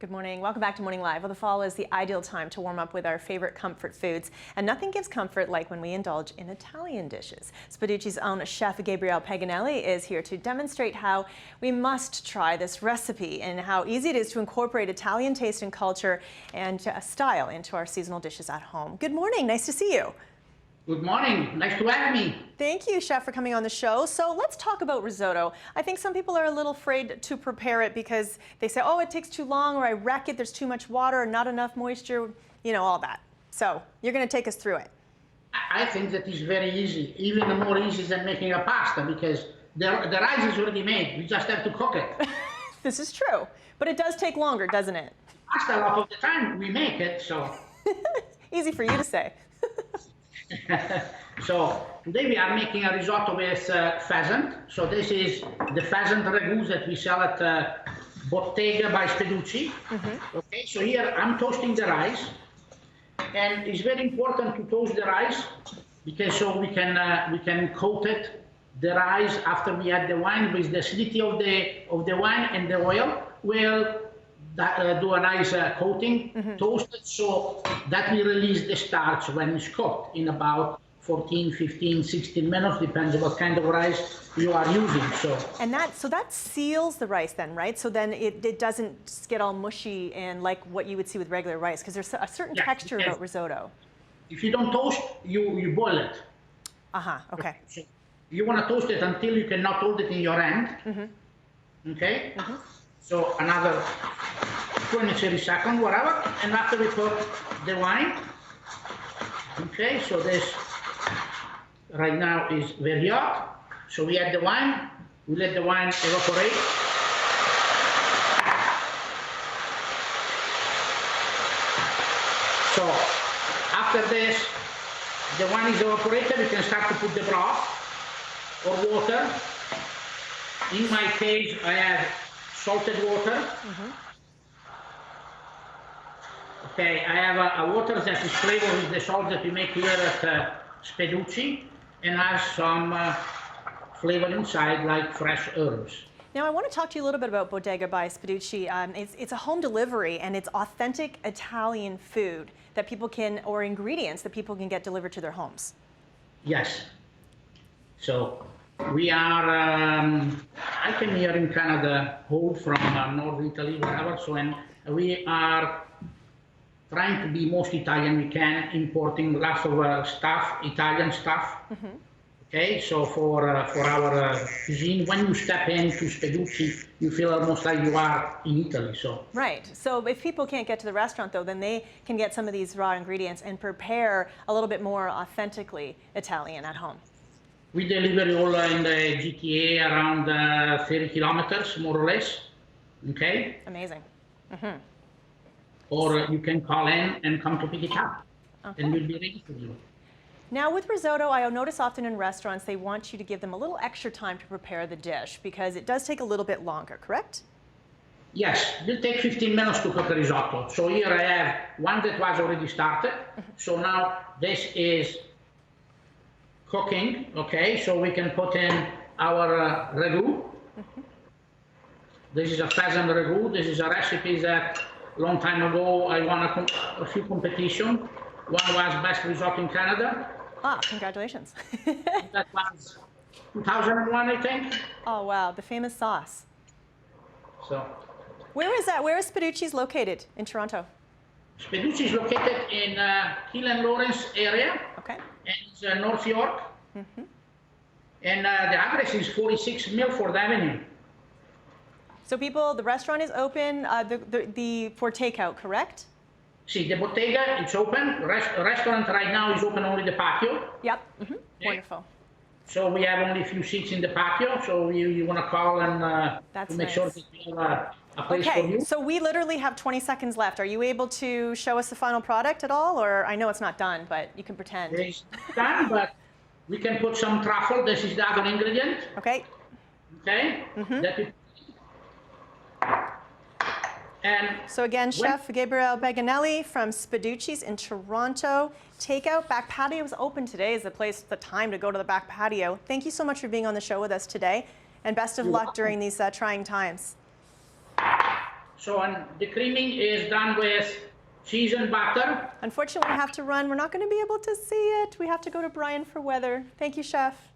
Good morning. Welcome back to Morning Live. Well, the fall is the ideal time to warm up with our favorite comfort foods, and nothing gives comfort like when we indulge in Italian dishes. Spaducci's own chef Gabriele Paganelli is here to demonstrate how we must try this recipe and how easy it is to incorporate Italian taste and culture and style into our seasonal dishes at home. Good morning. Nice to see you. Good morning. Nice to have me. Thank you, Chef, for coming on the show. So let's talk about risotto. I think some people are a little afraid to prepare it because they say, oh, it takes too long, or I wreck it, there's too much water, or not enough moisture, you know, all that. So you're going to take us through it. I think that is very easy, even more easy than making a pasta, because the rice is already made. We just have to cook it. This is true, but it does take longer, doesn't it? Pasta, a lot of the time, we make it, so. Easy for you to say. So today we are making a risotto with pheasant. So this is the pheasant ragu that we sell at Bodega by Spaducci. Okay, so here I'm toasting the rice, and it's very important to toast the rice because so we can coat it, the rice after we add the wine with the acidity of the wine and the oil will do a nice coating, toast it so that we release the starch when it's cooked in about 14, 15, 16 minutes, depends on what kind of rice you are using. And that seals the rice then, right? So then it doesn't get all mushy and like what you would see with regular rice, because there's a certain texture about risotto. If you don't toast, you boil it. Okay. So you want to toast it until you cannot hold it in your hand. Okay? So another 20, 30 seconds, whatever, and after we put the wine. Okay, so this right now is very hot. So we add the wine, we let the wine evaporate. So after this, the wine is evaporated, we can start to put the broth or water. In my case, I have salted water. Okay, I have a water that is flavored with the salt that we make here at Spaducci and has some flavor inside like fresh herbs. Now I want to talk to you a little bit about Bodega by Spaducci. It's a home delivery and it's authentic Italian food that people can, or ingredients that people can get delivered to their homes. Yes. So we are, I came here in Canada, whole from North Italy, whatever, so and we are trying to be most Italian we can, importing lots of stuff, Italian stuff. Okay, so for our cuisine, when you step into Spaducci, you feel almost like you are in Italy. So right. So if people can't get to the restaurant, though, then they can get some of these raw ingredients and prepare a little bit more authentically Italian at home. We deliver all in the GTA around 30 kilometers, more or less. Okay. Amazing. Or you can call in and come to pick it up, and we'll be ready for you. Now with risotto, I notice often in restaurants they want you to give them a little extra time to prepare the dish because it does take a little bit longer, correct? Yes, it will take 15 minutes to cook a risotto. So here I have one that was already started. So now this is cooking, okay? So we can put in our ragu. This is a pheasant ragu. This is a recipe that long time ago I won a few competitions. One was best risotto in Canada. Ah, congratulations. That was 2001, I think. Oh wow, the famous sauce. So where is that? Where is Spaducci's located in Toronto? Spaducci is located in Hill and Lawrence area. Okay. And it's North York. And the address is 46 Milford Avenue. So people, the restaurant is open for takeout, correct? See, the Bodega, it's open. Restaurant right now is open only the patio. Yep. Wonderful. So we have only a few seats in the patio. So you want to call and to make sure that we have a place for you. So we literally have 20 seconds left. Are you able to show us the final product at all? Or I know it's not done, but you can pretend. It's done, but we can put some truffle. This is the other ingredient. Okay. Okay. That is. And so again, Chef Gabriele Paganelli from Spaducci's in Toronto. Takeout, back patio is open today. Is the time to go to the back patio. Thank you so much for being on the show with us today, and best of luck during these trying times. So and the creaming is done with cheese and butter. Unfortunately, we have to run. We're not going to be able to see it. We have to go to Brian for weather. Thank you, Chef.